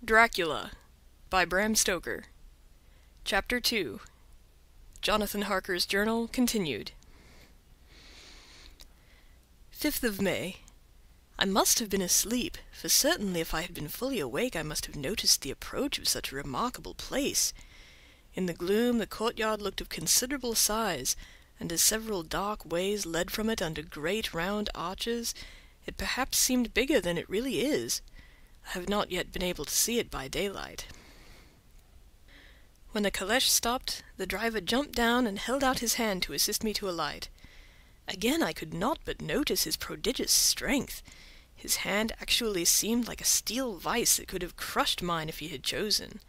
Dracula by Bram Stoker. Chapter 2. Jonathan Harker's Journal continued. 5th of May. I must have been asleep, for certainly if I had been fully awake I must have noticed the approach of such a remarkable place. In the gloom the courtyard looked of considerable size, and as several dark ways led from it under great round arches, it perhaps seemed bigger than it really is. I have not yet been able to see it by daylight. When the calèche stopped, the driver jumped down and held out his hand to assist me to alight. Again I could not but notice his prodigious strength. His hand actually seemed like a steel vice that could have crushed mine if he had chosen.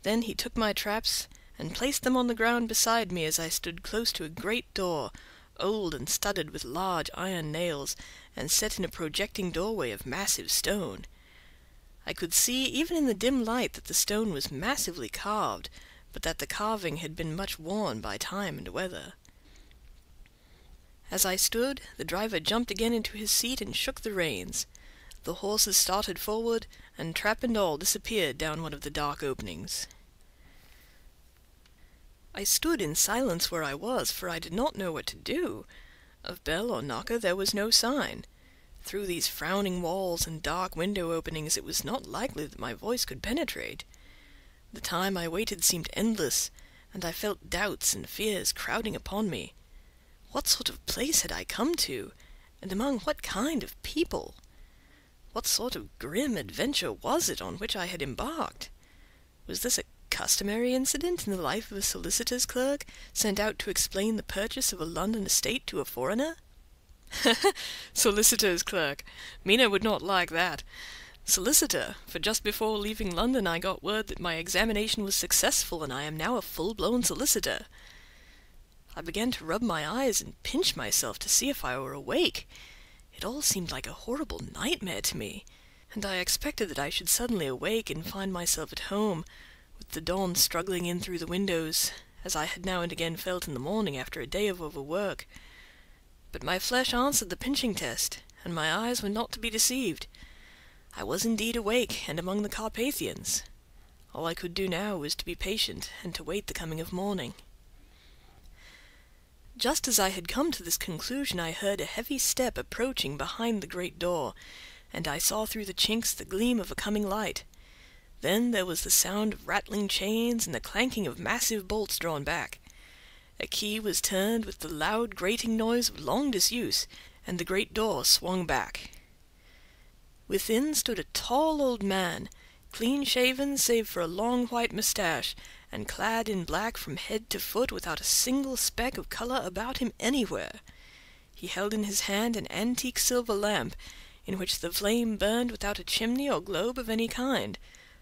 Then he took my traps and placed them on the ground beside me as I stood close to a great door, old and studded with large iron nails, and set in a projecting doorway of massive stone. I could see even in the dim light that the stone was massively carved, but that the carving had been much worn by time and weather. As I stood, the driver jumped again into his seat and shook the reins. The horses started forward, and trap and all disappeared down one of the dark openings. I stood in silence where I was, for I did not know what to do. Of bell or knocker there was no sign. Through these frowning walls and dark window openings it was not likely that my voice could penetrate. The time I waited seemed endless, and I felt doubts and fears crowding upon me. What sort of place had I come to, and among what kind of people? What sort of grim adventure was it on which I had embarked? Was this a customary incident in the life of a solicitor's clerk sent out to explain the purchase of a London estate to a foreigner? Solicitor's clerk. Mina would not like that. Solicitor, for just before leaving London I got word that my examination was successful and I am now a full-blown solicitor. I began to rub my eyes and pinch myself to see if I were awake. It all seemed like a horrible nightmare to me, and I expected that I should suddenly awake and find myself at home, with the dawn struggling in through the windows, as I had now and again felt in the morning after a day of overwork. But my flesh answered the pinching test, and my eyes were not to be deceived. I was indeed awake and among the Carpathians. All I could do now was to be patient and to wait the coming of morning. Just as I had come to this conclusion I heard a heavy step approaching behind the great door, and I saw through the chinks the gleam of a coming light. Then there was the sound of rattling chains and the clanking of massive bolts drawn back. A key was turned with the loud grating noise of long disuse, and the great door swung back. Within stood a tall old man, clean-shaven save for a long white moustache, and clad in black from head to foot without a single speck of colour about him anywhere. He held in his hand an antique silver lamp, in which the flame burned without a chimney or globe of any kind,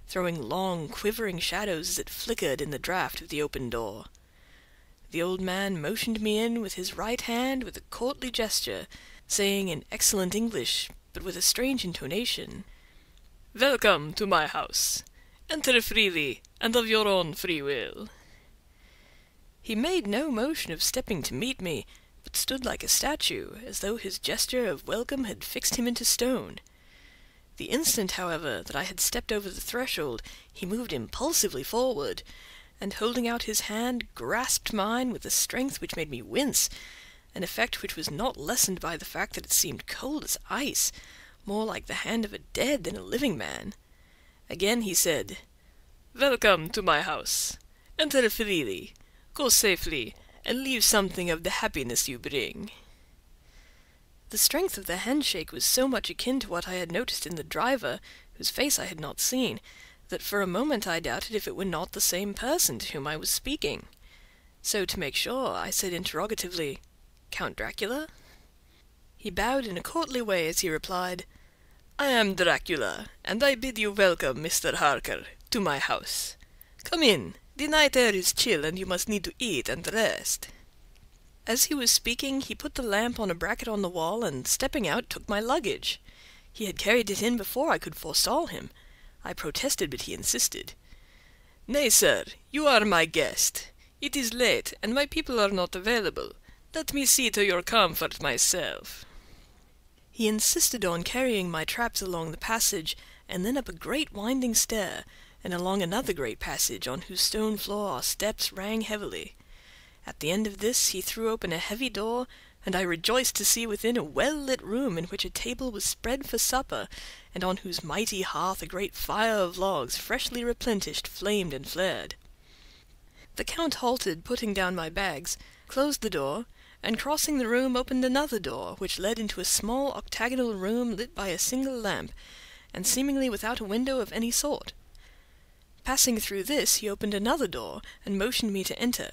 throwing long, quivering shadows as it flickered in the draught of the open door. The old man motioned me in with his right hand with a courtly gesture, saying in excellent English, but with a strange intonation, "Welcome to my house. Enter freely, and of your own free will." He made no motion of stepping to meet me, but stood like a statue, as though his gesture of welcome had fixed him into stone. The instant, however, that I had stepped over the threshold, he moved impulsively forward, and holding out his hand, grasped mine with a strength which made me wince, an effect which was not lessened by the fact that it seemed cold as ice, more like the hand of a dead than a living man. Again he said, "Welcome to my house. Enter freely, go safely, and leave something of the happiness you bring." The strength of the handshake was so much akin to what I had noticed in the driver, whose face I had not seen, that for a moment I doubted if it were not the same person to whom I was speaking. So to make sure, I said interrogatively, "Count Dracula?" He bowed in a courtly way as he replied, "I am Dracula, and I bid you welcome, Mr. Harker, to my house. Come in, the night air is chill and you must need to eat and rest." As he was speaking he put the lamp on a bracket on the wall and, stepping out, took my luggage. He had carried it in before I could forestall him. I protested, but he insisted. "Nay, sir, you are my guest. It is late, and my people are not available. Let me see to your comfort myself." He insisted on carrying my traps along the passage, and then up a great winding stair, and along another great passage on whose stone floor our steps rang heavily. At the end of this he threw open a heavy door, and I rejoiced to see within a well-lit room in which a table was spread for supper, and on whose mighty hearth a great fire of logs, freshly replenished, flamed and flared. The Count halted, putting down my bags, closed the door, and crossing the room opened another door, which led into a small octagonal room lit by a single lamp, and seemingly without a window of any sort. Passing through this, he opened another door, and motioned me to enter.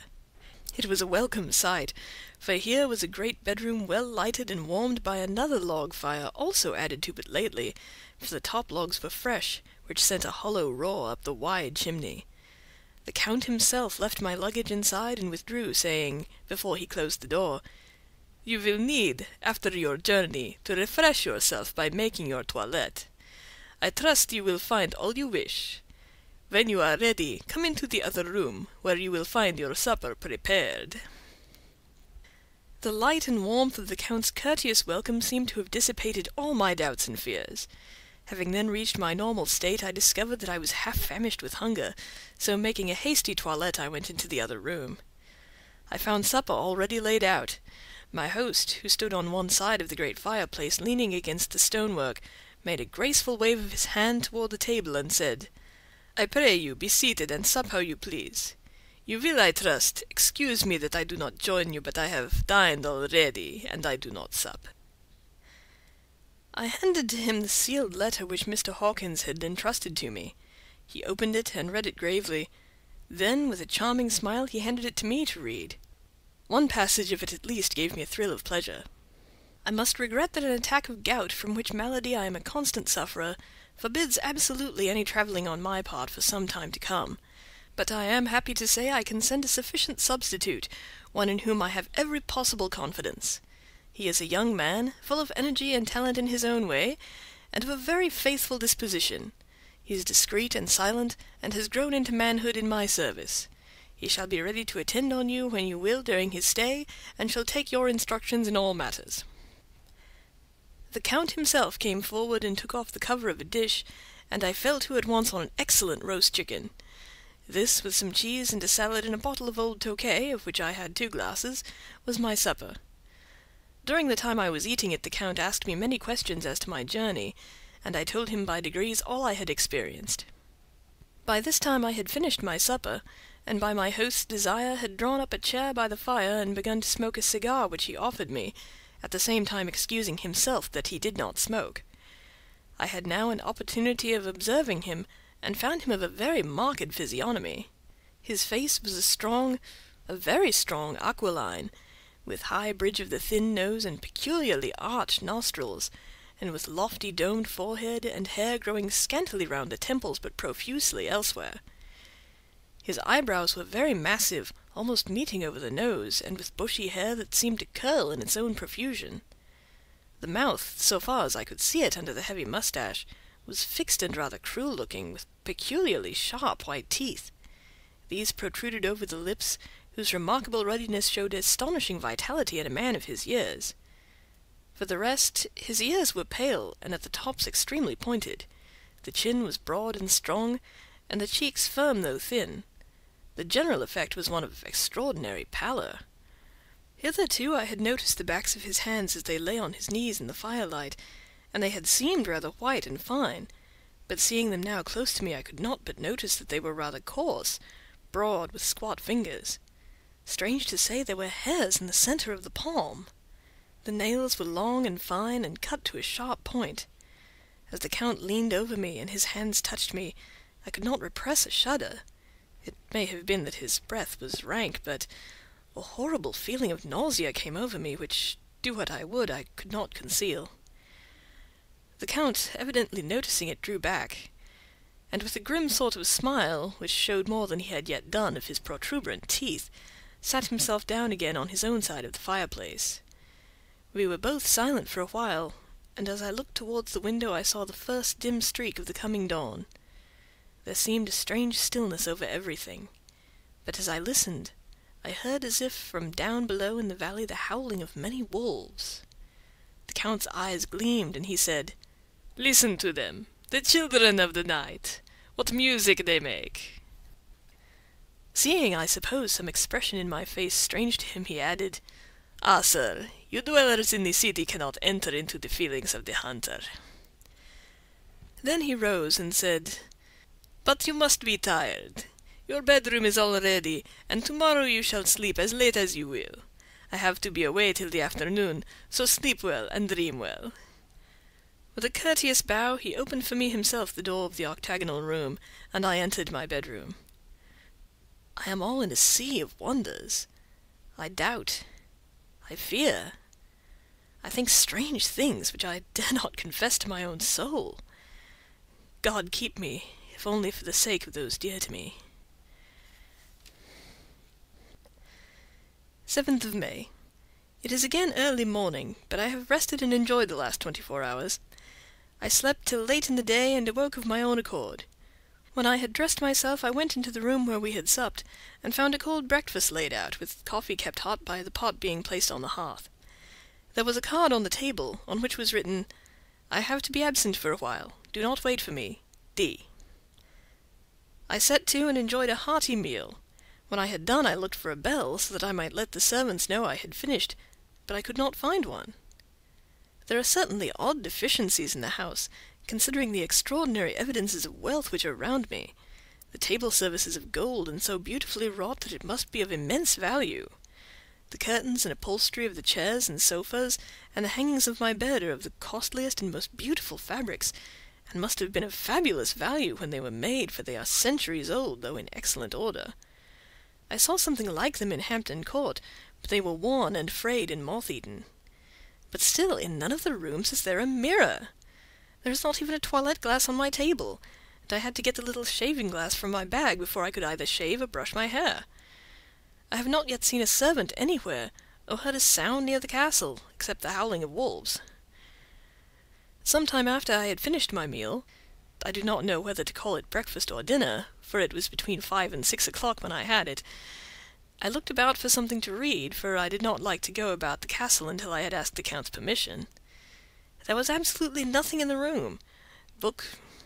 It was a welcome sight, for here was a great bedroom well lighted and warmed by another log fire, also added to but lately, for the top logs were fresh, which sent a hollow roar up the wide chimney. The Count himself left my luggage inside and withdrew, saying, before he closed the door, "You will need, after your journey, to refresh yourself by making your toilette. I trust you will find all you wish. When you are ready, come into the other room, where you will find your supper prepared." The light and warmth of the Count's courteous welcome seemed to have dissipated all my doubts and fears. Having then reached my normal state, I discovered that I was half famished with hunger, so making a hasty toilette I went into the other room. I found supper already laid out. My host, who stood on one side of the great fireplace leaning against the stonework, made a graceful wave of his hand toward the table and said, "I pray you be seated and sup how you please. You will, I trust, excuse me that I do not join you, but I have dined already, and I do not sup." I handed to him the sealed letter which Mr. Hawkins had entrusted to me. He opened it and read it gravely. Then, with a charming smile, he handed it to me to read. One passage of it at least gave me a thrill of pleasure. "I must regret that an attack of gout, from which malady I am a constant sufferer, forbids absolutely any travelling on my part for some time to come. But I am happy to say I can send a sufficient substitute, one in whom I have every possible confidence. He is a young man, full of energy and talent in his own way, and of a very faithful disposition. He is discreet and silent, and has grown into manhood in my service. He shall be ready to attend on you when you will during his stay, and shall take your instructions in all matters." The Count himself came forward and took off the cover of a dish, and I fell to at once on an excellent roast chicken. This, with some cheese and a salad and a bottle of old Tokay, of which I had 2 glasses, was my supper. During the time I was eating it, the Count asked me many questions as to my journey, and I told him by degrees all I had experienced. By this time I had finished my supper, and by my host's desire had drawn up a chair by the fire and begun to smoke a cigar which he offered me, at the same time excusing himself that he did not smoke. I had now an opportunity of observing him, and found him of a very marked physiognomy. His face was a very strong aquiline, with high bridge of the thin nose and peculiarly arched nostrils, and with lofty domed forehead and hair growing scantily round the temples but profusely elsewhere. His eyebrows were very massive, almost meeting over the nose, and with bushy hair that seemed to curl in its own profusion. The mouth, so far as I could see it under the heavy moustache, was fixed and rather cruel-looking, with peculiarly sharp white teeth. These protruded over the lips, whose remarkable ruddiness showed astonishing vitality in a man of his years. For the rest, his ears were pale, and at the tops extremely pointed. The chin was broad and strong, and the cheeks firm though thin. The general effect was one of extraordinary pallor. Hitherto I had noticed the backs of his hands as they lay on his knees in the firelight, and they had seemed rather white and fine, but seeing them now close to me I could not but notice that they were rather coarse, broad, with squat fingers. Strange to say, there were hairs in the centre of the palm. The nails were long and fine, and cut to a sharp point. As the Count leaned over me, and his hands touched me, I could not repress a shudder. It may have been that his breath was rank, but a horrible feeling of nausea came over me, which, do what I would, I could not conceal. The Count, evidently noticing it, drew back, and with a grim sort of smile, which showed more than he had yet done of his protuberant teeth, sat himself down again on his own side of the fireplace. We were both silent for a while, and as I looked towards the window I saw the first dim streak of the coming dawn. There seemed a strange stillness over everything, but as I listened, I heard as if from down below in the valley the howling of many wolves. The Count's eyes gleamed, and he said, "Listen to them. The children of the night! What music they make!" Seeing, I suppose, some expression in my face strange to him, he added, "Ah, sir, you dwellers in the city cannot enter into the feelings of the hunter." Then he rose and said, "But you must be tired. Your bedroom is all ready, and tomorrow you shall sleep as late as you will. I have to be away till the afternoon, so sleep well and dream well." With a courteous bow, he opened for me himself the door of the octagonal room, and I entered my bedroom. I am all in a sea of wonders. I doubt. I fear. I think strange things which I dare not confess to my own soul. God keep me, if only for the sake of those dear to me. 7th of May. It is again early morning, but I have rested and enjoyed the last 24 hours. I slept till late in the day and awoke of my own accord. When I had dressed myself, I went into the room where we had supped, and found a cold breakfast laid out, with coffee kept hot by the pot being placed on the hearth. There was a card on the table, on which was written, "I have to be absent for a while. Do not wait for me. D." I set to and enjoyed a hearty meal. When I had done, I looked for a bell, so that I might let the servants know I had finished, but I could not find one. There are certainly odd deficiencies in the house, considering the extraordinary evidences of wealth which are round me. The table service is of gold, and so beautifully wrought that it must be of immense value. The curtains and upholstery of the chairs and sofas, and the hangings of my bed are of the costliest and most beautiful fabrics, and must have been of fabulous value when they were made, for they are centuries old, though in excellent order. I saw something like them in Hampton Court, but they were worn and frayed and moth-eaten. But still, in none of the rooms is there a mirror. There is not even a toilette glass on my table, and I had to get the little shaving glass from my bag before I could either shave or brush my hair. I have not yet seen a servant anywhere, or heard a sound near the castle, except the howling of wolves. Some time after I had finished my meal, I do not know whether to call it breakfast or dinner, for it was between 5 and 6 o'clock when I had it, I looked about for something to read, for I did not like to go about the castle until I had asked the Count's permission. There was absolutely nothing in the room, book,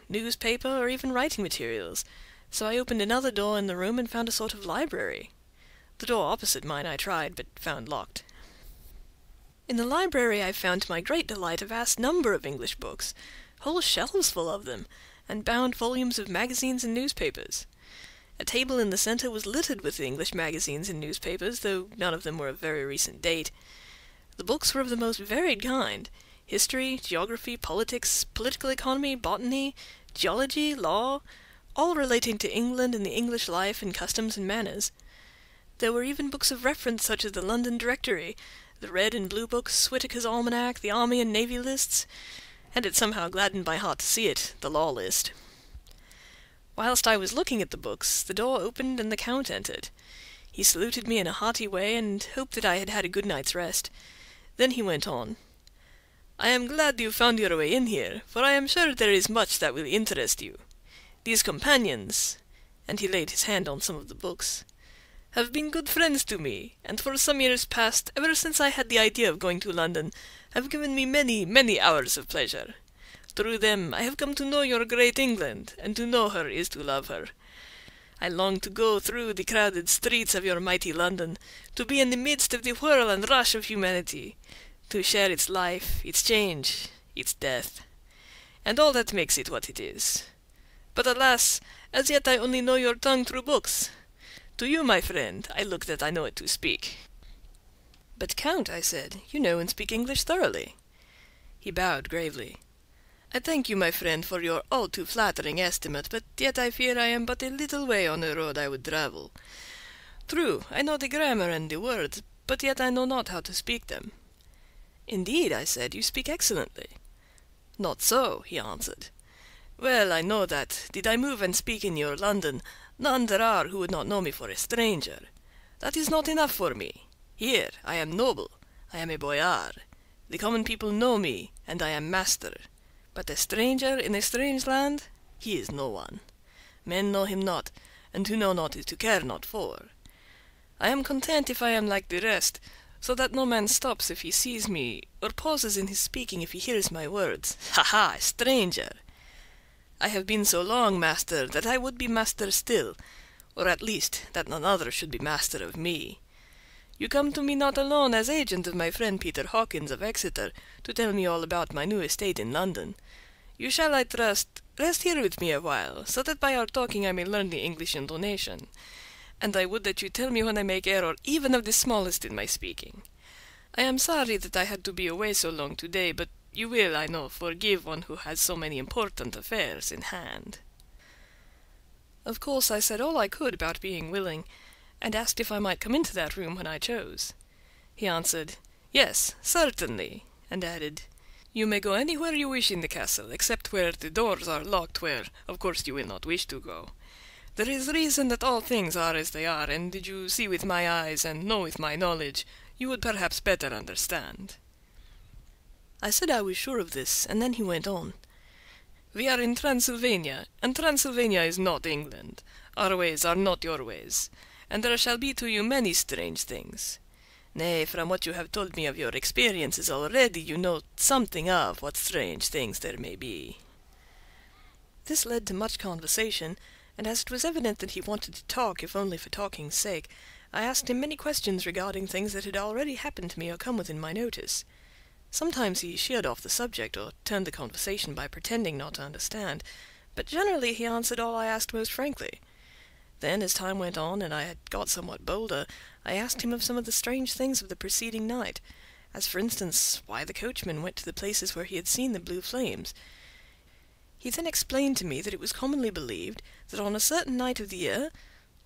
newspaper, or even writing materials, so I opened another door in the room and found a sort of library. The door opposite mine I tried, but found locked. In the library I found to my great delight a vast number of English books, whole shelves full of them, and bound volumes of magazines and newspapers. A table in the centre was littered with the English magazines and newspapers, though none of them were of very recent date. The books were of the most varied kind: history, geography, politics, political economy, botany, geology, law, all relating to England and the English life and customs and manners. There were even books of reference, such as the London Directory, the Red and Blue Books, Whitaker's Almanac, the Army and Navy Lists, and it somehow gladdened my heart to see it, the Law List. Whilst I was looking at the books, the door opened and the Count entered. He saluted me in a hearty way, and hoped that I had had a good night's rest. Then he went on. "I am glad you found your way in here, for I am sure there is much that will interest you. These companions," and he laid his hand on some of the books, "have been good friends to me, and for some years past, ever since I had the idea of going to London, have given me many, many hours of pleasure. Through them I have come to know your great England, and to know her is to love her. I long to go through the crowded streets of your mighty London, to be in the midst of the whirl and rush of humanity, to share its life, its change, its death, and all that makes it what it is. But alas, as yet I only know your tongue through books. To you, my friend, I look that I know it to speak." "But, Count," I said, "you know and speak English thoroughly." He bowed gravely. "I thank you, my friend, for your all too flattering estimate, but yet I fear I am but a little way on the road I would travel. True, I know the grammar and the words, but yet I know not how to speak them." "Indeed," I said, "you speak excellently." "Not so," he answered. "Well, I know that, did I move and speak in your London, none there are who would not know me for a stranger. That is not enough for me. Here I am noble, I am a boyar. The common people know me, and I am master. But a stranger in a strange land, he is no one. Men know him not, and to know not is to care not for. I am content if I am like the rest, so that no man stops if he sees me, or pauses in his speaking if he hears my words. Ha ha, a stranger! I have been so long master that I would be master still, or at least that none other should be master of me. You come to me not alone as agent of my friend Peter Hawkins of Exeter to tell me all about my new estate in London. You shall, I trust, rest here with me a while, so that by our talking I may learn the English intonation. And I would that you tell me when I make error even of the smallest in my speaking. I am sorry that I had to be away so long today, but you will, I know, forgive one who has so many important affairs in hand." Of course I said all I could about being willing, and asked if I might come into that room when I chose. He answered, "Yes, certainly," and added, "You may go anywhere you wish in the castle, except where the doors are locked, where, of course, you will not wish to go. There is reason that all things are as they are, and did you see with my eyes and know with my knowledge, you would perhaps better understand." I said I was sure of this, and then he went on. "We are in Transylvania, and Transylvania is not England. Our ways are not your ways, and there shall be to you many strange things. Nay, from what you have told me of your experiences already, you know something of what strange things there may be." This led to much conversation, and as it was evident that he wanted to talk, if only for talking's sake, I asked him many questions regarding things that had already happened to me or come within my notice. Sometimes he sheered off the subject, or turned the conversation by pretending not to understand, but generally he answered all I asked most frankly. Then, as time went on, and I had got somewhat bolder, I asked him of some of the strange things of the preceding night, as for instance, why the coachman went to the places where he had seen the blue flames. He then explained to me that it was commonly believed that on a certain night of the year,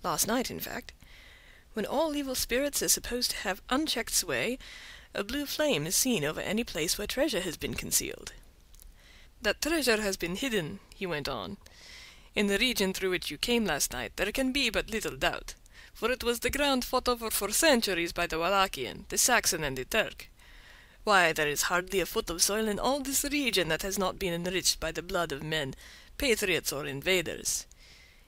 last night in fact, when all evil spirits are supposed to have unchecked sway, a blue flame is seen over any place where treasure has been concealed. "That treasure has been hidden," he went on, "in the region through which you came last night there can be but little doubt, for it was the ground fought over for centuries by the Wallachian, the Saxon, and the Turk. Why, there is hardly a foot of soil in all this region that has not been enriched by the blood of men, patriots or invaders.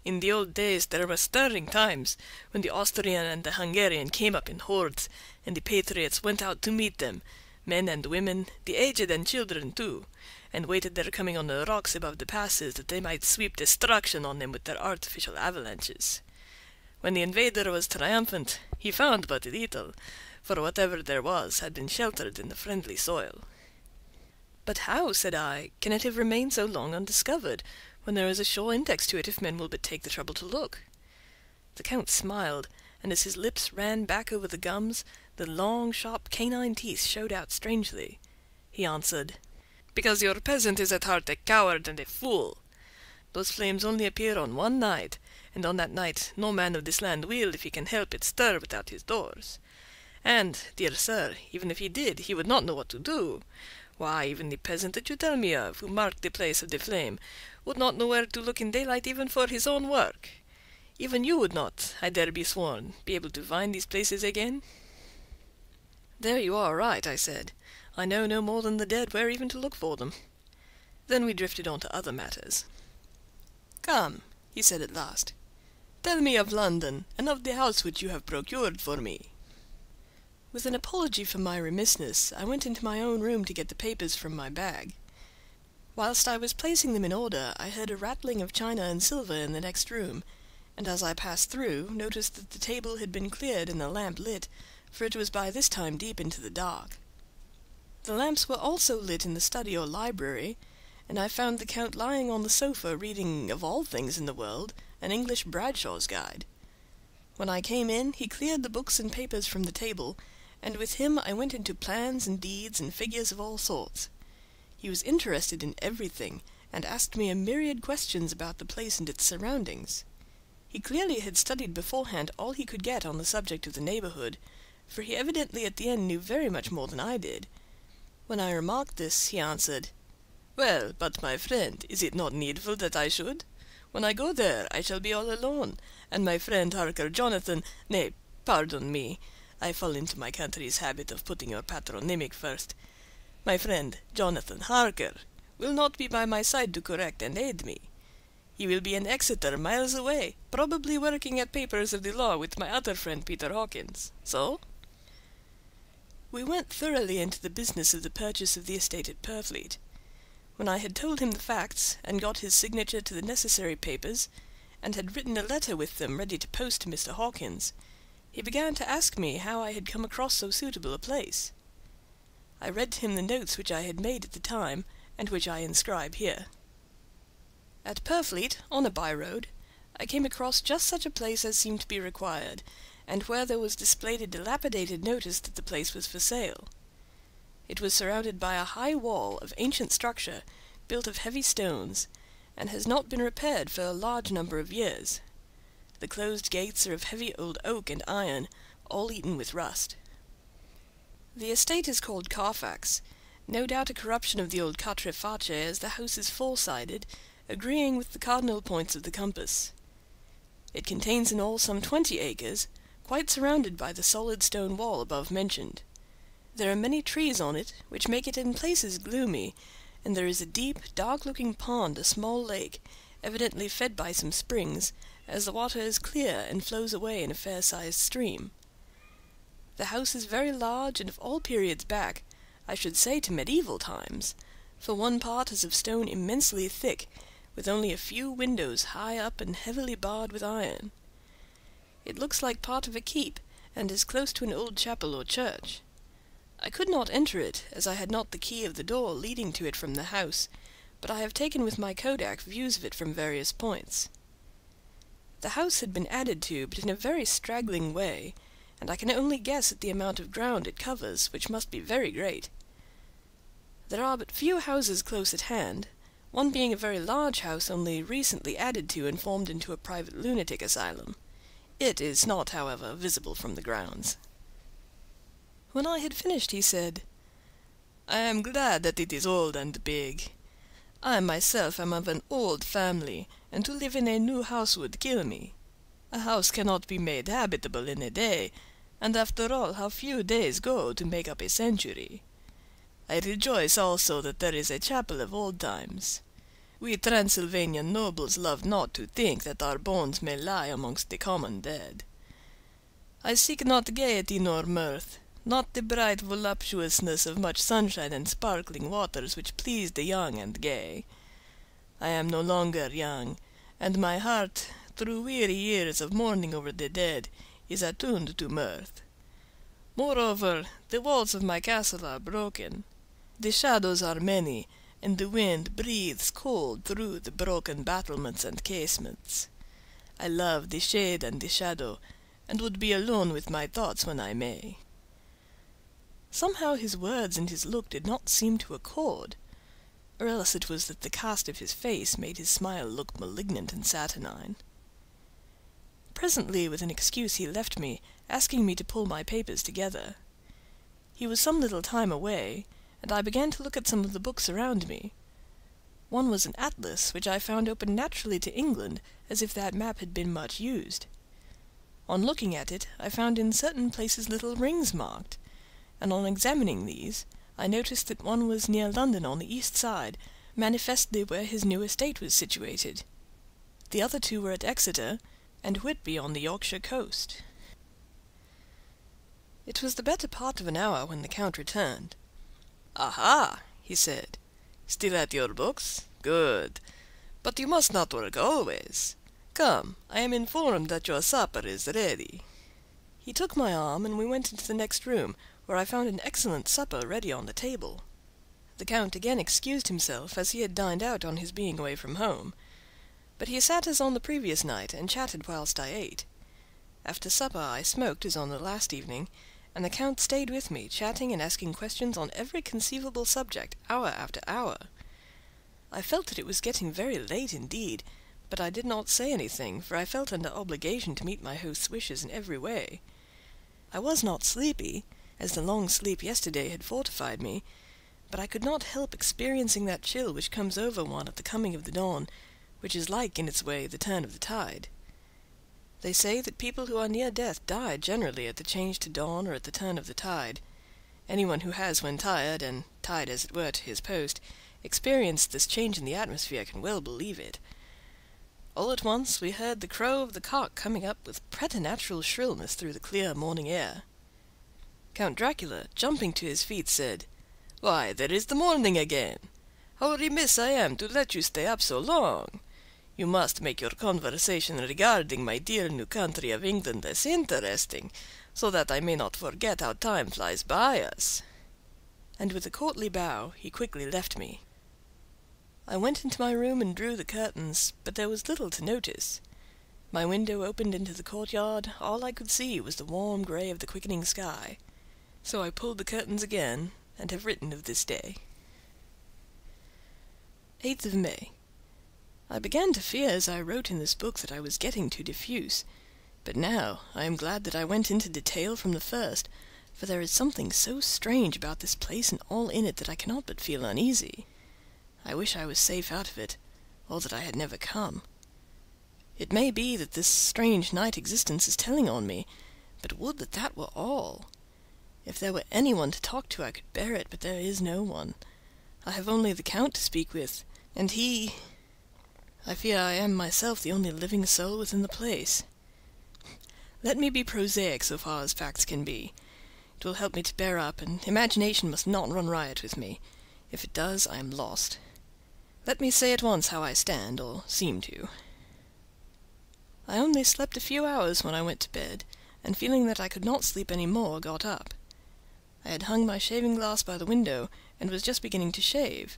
In the old days there were stirring times, when the Austrian and the Hungarian came up in hordes, and the patriots went out to meet them, men and women, the aged and children too, and waited their coming on the rocks above the passes, that they might sweep destruction on them with their artificial avalanches. When the invader was triumphant, he found but little, for whatever there was had been sheltered in the friendly soil." "But how," said I, "can it have remained so long undiscovered, when there is a sure index to it if men will but take the trouble to look?" The Count smiled, and as his lips ran back over the gums, the long, sharp canine teeth showed out strangely. He answered, "Because your peasant is at heart a coward and a fool. Those flames only appear on one night, and on that night no man of this land will, if he can help it, stir without his doors. And, dear sir, even if he did, he would not know what to do. Why, even the peasant that you tell me of, who marked the place of the flame, would not know where to look in daylight even for his own work. Even you would not, I dare be sworn, be able to find these places again." "There you are right," I said. "I know no more than the dead where even to look for them." Then we drifted on to other matters. "Come," he said at last, "tell me of London, and of the house which you have procured for me." With an apology for my remissness, I went into my own room to get the papers from my bag. Whilst I was placing them in order, I heard a rattling of china and silver in the next room, and as I passed through, noticed that the table had been cleared and the lamp lit, for it was by this time deep into the dark. The lamps were also lit in the study or library, and I found the Count lying on the sofa reading, of all things in the world, an English Bradshaw's Guide. When I came in, he cleared the books and papers from the table, and with him I went into plans and deeds and figures of all sorts. He was interested in everything, and asked me a myriad questions about the place and its surroundings. He clearly had studied beforehand all he could get on the subject of the neighbourhood, for he evidently at the end knew very much more than I did. When I remarked this, he answered, "Well, but my friend, is it not needful that I should? When I go there, I shall be all alone, and my friend Harker Jonathan—nay, pardon me, I fall into my country's habit of putting your patronymic first. My friend Jonathan Harker will not be by my side to correct and aid me. He will be in Exeter, miles away, probably working at papers of the law with my other friend Peter Hawkins. So?" We went thoroughly into the business of the purchase of the estate at Purfleet. When I had told him the facts, and got his signature to the necessary papers, and had written a letter with them ready to post to Mr. Hawkins, he began to ask me how I had come across so suitable a place. I read to him the notes which I had made at the time, and which I inscribe here. At Purfleet, on a by-road, I came across just such a place as seemed to be required, and where there was displayed a dilapidated notice that the place was for sale. It was surrounded by a high wall of ancient structure, built of heavy stones, and has not been repaired for a large number of years. The closed gates are of heavy old oak and iron, all eaten with rust. The estate is called Carfax, no doubt a corruption of the old Quatre Face, as the house is four-sided, agreeing with the cardinal points of the compass. It contains in all some 20 acres, quite surrounded by the solid stone wall above mentioned. There are many trees on it, which make it in places gloomy, and there is a deep, dark-looking pond, a small lake, evidently fed by some springs, as the water is clear and flows away in a fair-sized stream. The house is very large, and of all periods back, I should say to medieval times, for one part is of stone immensely thick, with only a few windows high up and heavily barred with iron. It looks like part of a keep, and is close to an old chapel or church. I could not enter it, as I had not the key of the door leading to it from the house, but I have taken with my kodak views of it from various points. The house had been added to, but in a very straggling way, and I can only guess at the amount of ground it covers, which must be very great. There are but few houses close at hand, one being a very large house only recently added to and formed into a private lunatic asylum. It is not, however, visible from the grounds. When I had finished, he said, "I am glad that it is old and big. I myself am of an old family, and to live in a new house would kill me. A house cannot be made habitable in a day, and after all, how few days go to make up a century. I rejoice also that there is a chapel of old times. We Transylvanian nobles love not to think that our bones may lie amongst the common dead. I seek not gaiety nor mirth, not the bright voluptuousness of much sunshine and sparkling waters which please the young and gay. I am no longer young, and my heart, through weary years of mourning over the dead, is attuned to mirth. Moreover, the walls of my castle are broken. The shadows are many, and the wind breathes cold through the broken battlements and casements. I love the shade and the shadow, and would be alone with my thoughts when I may." Somehow his words and his look did not seem to accord, or else it was that the cast of his face made his smile look malignant and saturnine. Presently, with an excuse, he left me, asking me to pull my papers together. He was some little time away, and I began to look at some of the books around me. One was an atlas, which I found open naturally to England, as if that map had been much used. On looking at it, I found in certain places little rings marked, and on examining these, I noticed that one was near London on the east side, manifestly where his new estate was situated. The other two were at Exeter, and Whitby on the Yorkshire coast. It was the better part of an hour when the Count returned. "Aha!" he said. "Still at your books? Good. But you must not work always. Come, I am informed that your supper is ready." He took my arm, and we went into the next room, where I found an excellent supper ready on the table. The Count again excused himself, as he had dined out on his being away from home. But he sat as on the previous night, and chatted whilst I ate. After supper I smoked as on the last evening, and the Count stayed with me, chatting and asking questions on every conceivable subject, hour after hour. I felt that it was getting very late indeed, but I did not say anything, for I felt under obligation to meet my host's wishes in every way. I was not sleepy, as the long sleep yesterday had fortified me, but I could not help experiencing that chill which comes over one at the coming of the dawn, which is like, in its way, the turn of the tide. They say that people who are near death die generally at the change to dawn or at the turn of the tide. Anyone who has, when tired, and tied as it were to his post, experienced this change in the atmosphere can well believe it. All at once we heard the crow of the cock coming up with preternatural shrillness through the clear morning air. Count Dracula, jumping to his feet, said, "Why, there is the morning again! How remiss I am to let you stay up so long! You must make your conversation regarding my dear new country of England less interesting, so that I may not forget how time flies by us." And with a courtly bow he quickly left me. I went into my room and drew the curtains, but there was little to notice. My window opened into the courtyard. All I could see was the warm grey of the quickening sky. So I pulled the curtains again, and have written of this day. 8th of May. I began to fear as I wrote in this book that I was getting too diffuse, but now I am glad that I went into detail from the first, for there is something so strange about this place and all in it that I cannot but feel uneasy. I wish I was safe out of it, or that I had never come. It may be that this strange night existence is telling on me, but would that that were all! If there were anyone to talk to I could bear it, but there is no one. I have only the Count to speak with, and he... I fear I am myself the only living soul within the place. Let me be prosaic so far as facts can be. It will help me to bear up, and imagination must not run riot with me. If it does, I am lost. Let me say at once how I stand, or seem to. I only slept a few hours when I went to bed, and feeling that I could not sleep any more, got up. I had hung my shaving-glass by the window, and was just beginning to shave.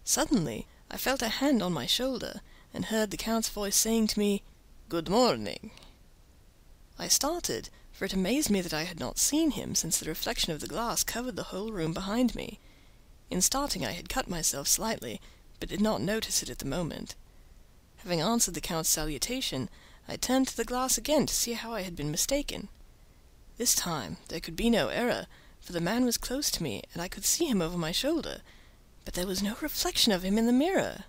Suddenly I felt a hand on my shoulder, and heard the Count's voice saying to me, "Good morning." I started, for it amazed me that I had not seen him, since the reflection of the glass covered the whole room behind me. In starting I had cut myself slightly, but did not notice it at the moment. Having answered the Count's salutation, I turned to the glass again to see how I had been mistaken. This time there could be no error, for the man was close to me, and I could see him over my shoulder, but there was no reflection of him in the mirror.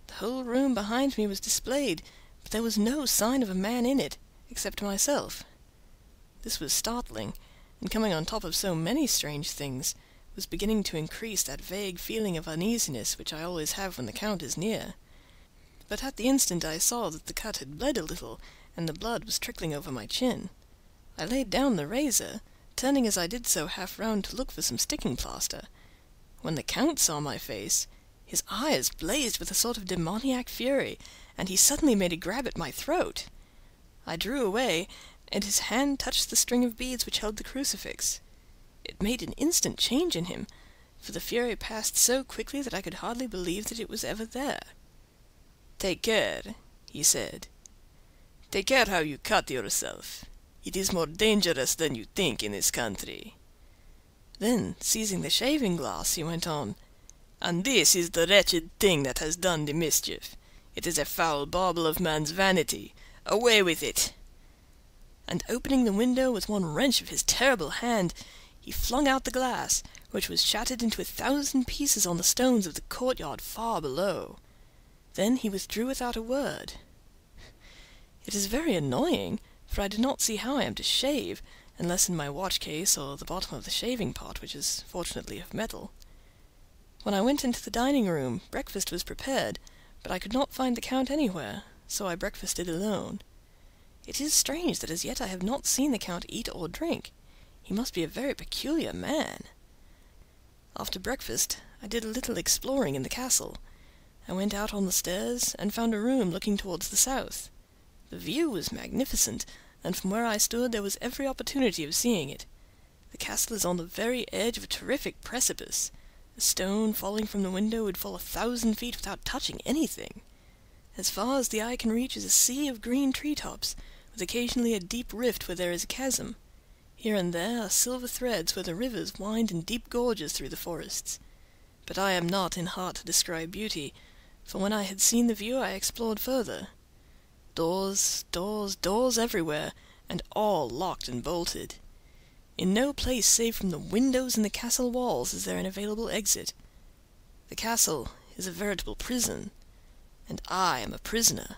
The whole room behind me was displayed, but there was no sign of a man in it, except myself. This was startling, and coming on top of so many strange things, was beginning to increase that vague feeling of uneasiness which I always have when the Count is near. But at the instant I saw that the cut had bled a little, and the blood was trickling over my chin. I laid down the razor, turning as I did so half round to look for some sticking plaster. When the Count saw my face, his eyes blazed with a sort of demoniac fury, and he suddenly made a grab at my throat. I drew away, and his hand touched the string of beads which held the crucifix. It made an instant change in him, for the fury passed so quickly that I could hardly believe that it was ever there. "Take care," he said. "Take care how you cut yourself. It is more dangerous than you think in this country." Then, seizing the shaving-glass, he went on, "And this is the wretched thing that has done the mischief. It is a foul bauble of man's vanity. Away with it!" And opening the window with one wrench of his terrible hand, he flung out the glass, which was shattered into 1,000 pieces on the stones of the courtyard far below. Then he withdrew without a word. It is very annoying, for I do not see how I am to shave, unless in my watch-case or the bottom of the shaving-pot, which is fortunately of metal. When I went into the dining-room, breakfast was prepared, but I could not find the Count anywhere, so I breakfasted alone. It is strange that as yet I have not seen the Count eat or drink. He must be a very peculiar man. After breakfast I did a little exploring in the castle. I went out on the stairs and found a room looking towards the south. The view was magnificent, and from where I stood there was every opportunity of seeing it. The castle is on the very edge of a terrific precipice. A stone falling from the window would fall 1,000 feet without touching anything. As far as the eye can reach is a sea of green treetops, with occasionally a deep rift where there is a chasm. Here and there are silver threads where the rivers wind in deep gorges through the forests. But I am not in heart to describe beauty, for when I had seen the view I explored further. Doors, doors, doors everywhere, and all locked and bolted. In no place save from the windows in the castle walls is there an available exit. The castle is a veritable prison, and I am a prisoner.